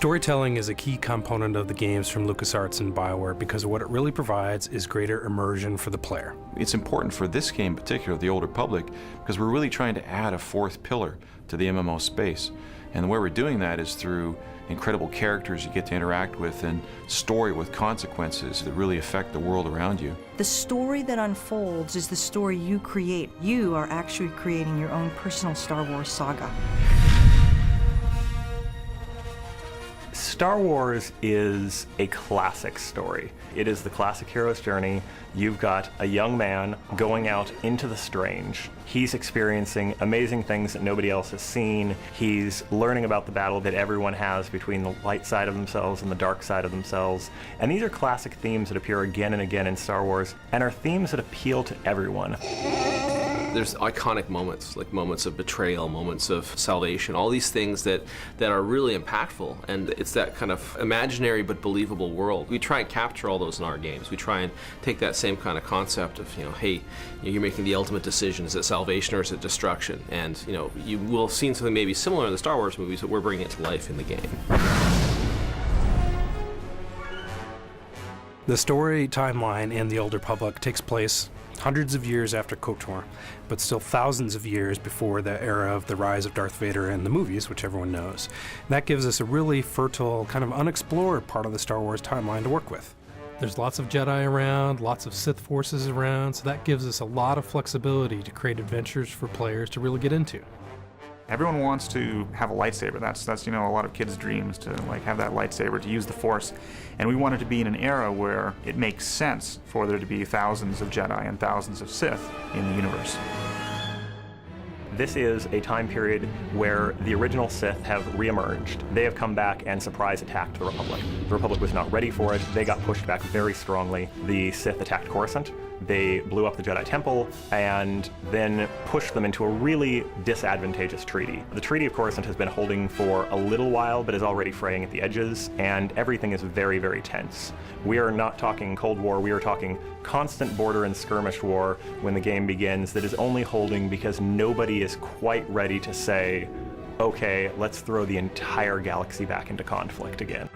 Storytelling is a key component of the games from LucasArts and Bioware because what it really provides is greater immersion for the player. It's important for this game in particular, The Old Republic, because we're really trying to add a fourth pillar to the MMO space. And the way we're doing that is through incredible characters you get to interact with and story with consequences that really affect the world around you. The story that unfolds is the story you create. You are actually creating your own personal Star Wars saga. Star Wars is a classic story. It is the classic hero's journey. You've got a young man going out into the strange. He's experiencing amazing things that nobody else has seen. He's learning about the battle that everyone has between the light side of themselves and the dark side of themselves. And these are classic themes that appear again and again in Star Wars and are themes that appeal to everyone. There's iconic moments, like moments of betrayal, moments of salvation, all these things that are really impactful, and it's that kind of imaginary but believable world. We try and capture all those in our games. We try and take that same kind of concept of, hey, you're making the ultimate decision. Is it salvation or is it destruction? And, you will have seen something maybe similar in the Star Wars movies, but we're bringing it to life in the game. The story timeline in The Old Republic takes place hundreds of years after KOTOR, but still thousands of years before the era of the rise of Darth Vader in the movies, which everyone knows. And that gives us a really fertile, kind of unexplored part of the Star Wars timeline to work with. There's lots of Jedi around, lots of Sith forces around, so that gives us a lot of flexibility to create adventures for players to really get into. Everyone wants to have a lightsaber. That's a lot of kids' dreams, to have that lightsaber, to use the Force. And we wanted to be in an era where it makes sense for there to be thousands of Jedi and thousands of Sith in the universe. This is a time period where the original Sith have reemerged. They have come back and surprise attacked the Republic. The Republic was not ready for it. They got pushed back very strongly. The Sith attacked Coruscant. They blew up the Jedi Temple and then pushed them into a really disadvantageous treaty. The Treaty of Coruscant has been holding for a little while, but is already fraying at the edges, and everything is very, very tense. We are not talking Cold War, we are talking constant border and skirmish war when the game begins that is only holding because nobody is quite ready to say, okay, let's throw the entire galaxy back into conflict again.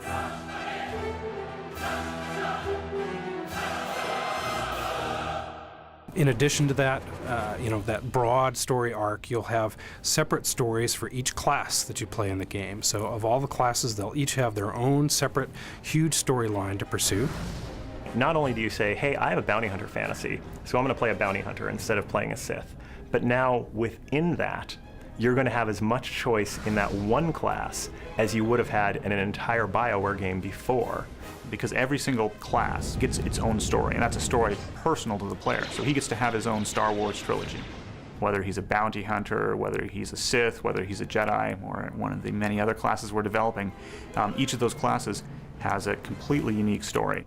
In addition to that, that broad story arc, you'll have separate stories for each class that you play in the game. So of all the classes, they'll each have their own separate, huge storyline to pursue. Not only do you say, hey, I have a bounty hunter fantasy, so I'm going to play a bounty hunter instead of playing a Sith, but now within that, you're going to have as much choice in that one class as you would have had in an entire Bioware game before. Because every single class gets its own story, and that's a story personal to the player. So he gets to have his own Star Wars trilogy. Whether he's a bounty hunter, whether he's a Sith, whether he's a Jedi, or one of the many other classes we're developing, each of those classes has a completely unique story.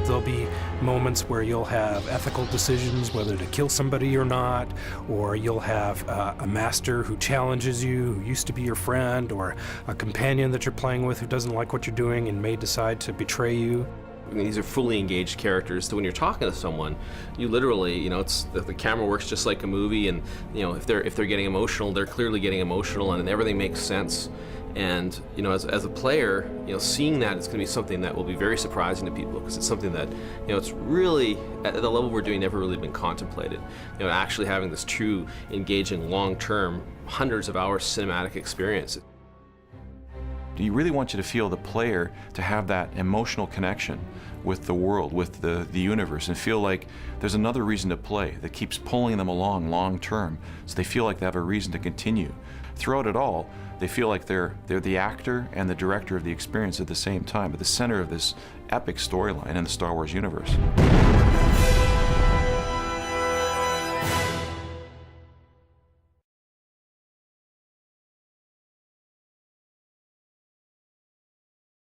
There'll be moments where you'll have ethical decisions, whether to kill somebody or not, or you'll have a master who challenges you, who used to be your friend, or a companion that you're playing with who doesn't like what you're doing and may decide to betray you. These are fully engaged characters, so when you're talking to someone, you literally, the camera works just like a movie, and if they're getting emotional, they're clearly getting emotional, and everything makes sense. And as a player, seeing that is going to be something that will be very surprising to people, because it's something that it's really at the level we're doing never really been contemplated. Actually having this true, engaging, long-term, hundreds of hours cinematic experience. Do you really want you to feel the player to have that emotional connection with the world, with the universe, and feel like there's another reason to play that keeps pulling them along long term, so they feel like they have a reason to continue. Throughout it all, they feel like they're the actor and the director of the experience at the same time, at the center of this epic storyline in the Star Wars universe.